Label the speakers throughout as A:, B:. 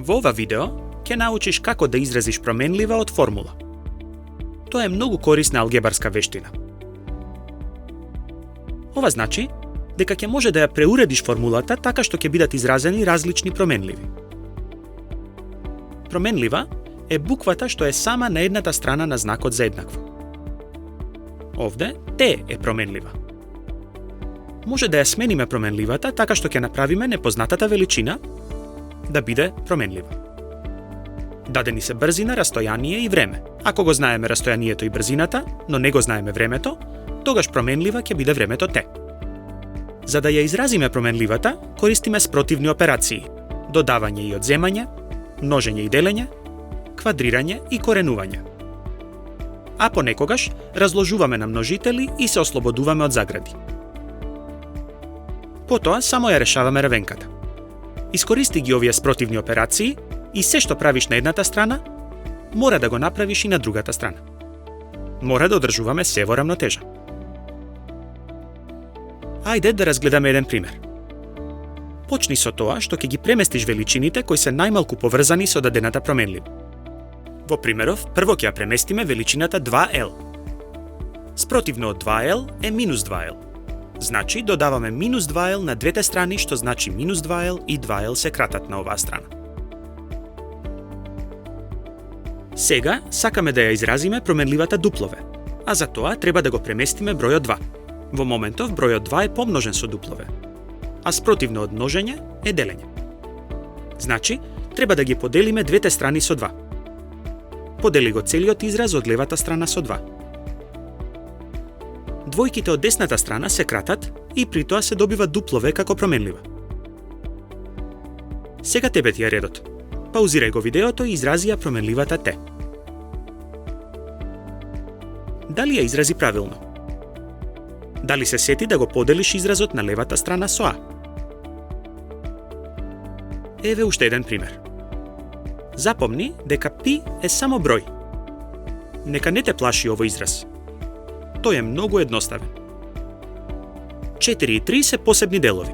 A: Во ова видео ќе научиш како да изразиш променлива од формула. Тоа е многу корисна алгебарска вештина. Ова значи дека ќе може да ја преуредиш формулата така што ќе бидат изразени различни променливи. Променлива е буквата што е сама на едната страна на знакот за еднакво. Овде Т е променлива. Може да ја смениме променливата така што ќе направиме непознатата величина да биде променлива. Дадени се брзина, растојание и време. Ако го знаеме растојанието и брзината, но не го знаеме времето, тогаш променлива ќе биде времето Т. За да ја изразиме променливата, користиме спротивни операции: додавање и одземање, множење и делење, квадрирање и коренување. А понекогаш разложуваме на множители и се ослободуваме од загради. Потоа само ја решаваме равенката. Искористи ги овие спротивни операции и се што правиш на едната страна, мора да го направиш и на другата страна. Мора да одржуваме се во рамнотежа. Ајде да разгледаме еден пример. Почни со тоа што ќе ги преместиш величините кои се најмалку поврзани со дадената променлива. Во примеров, прво ќе ја преместиме величината 2L. Спротивно од 2L е минус 2L. Значи, додаваме минус 2L на двете страни, што значи минус 2L и 2L се кратат на оваа страна. Сега сакаме да ја изразиме променливата дуплове, а за тоа треба да го преместиме бројот 2. Во моментов бројот 2 е помножен со дуплове, а спротивно од множење е делење. Значи, треба да ги поделиме двете страни со 2. Подели го целиот израз од левата страна со 2. Двојките од десната страна се кратат и при тоа се добива дуплове како променлива. Сега тебе ти е редот. Паузирај го видеото и изрази ја променливата Т. Дали ја изрази правилно? Дали се сети да го поделиш изразот на левата страна со А? Еве уште еден пример. Запомни дека пи е само број. Нека не те плаши овој израз. Тој е многу едноставен. 4 и 3 се посебни делови.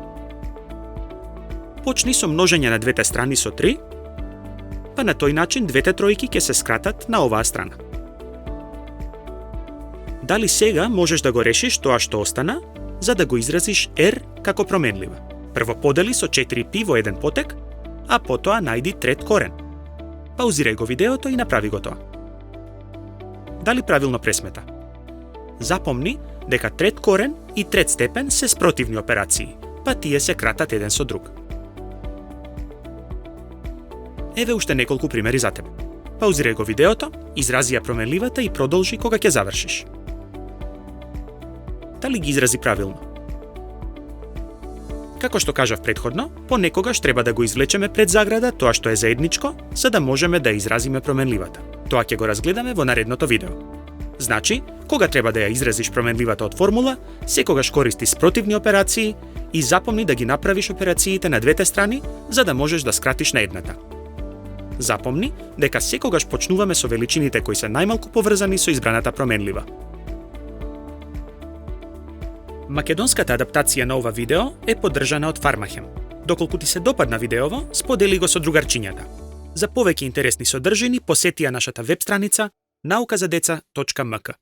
A: Почни со множење на двете страни со 3, па на тој начин двете тројки ќе се скратат на оваа страна. Дали сега можеш да го решиш тоа што остана, за да го изразиш R како променлива? Прво подели со 4π во еден потек, а потоа најди трет корен. Паузирај го видеото и направи го тоа. Дали правилно пресмета? Запомни дека трет корен и трет степен се спротивни операции, па тие се кратат еден со друг. Еве уште неколку примери за тебе. Паузирај го видеото, изрази ја променливата и продолжи кога ќе завршиш. Дали ги изрази правилно? Како што кажав претходно, понекогаш треба да го извлечеме пред заграда тоа што е заедничко, за да можеме да изразиме променливата. Тоа ќе го разгледаме во наредното видео. Значи, кога треба да ја изразиш променливата од формула, секогаш користи спротивни операции и запомни да ги направиш операциите на двете страни, за да можеш да скратиш на едната. Запомни дека секогаш почнуваме со величините кои се најмалку поврзани со избраната променлива. Македонската адаптација на ова видео е поддржана од Фармахем. Доколку ти се допадна видеово, сподели го со другарчињата. За повеќе интересни содржини посети ја нашата веб страница naukazadeca.mk.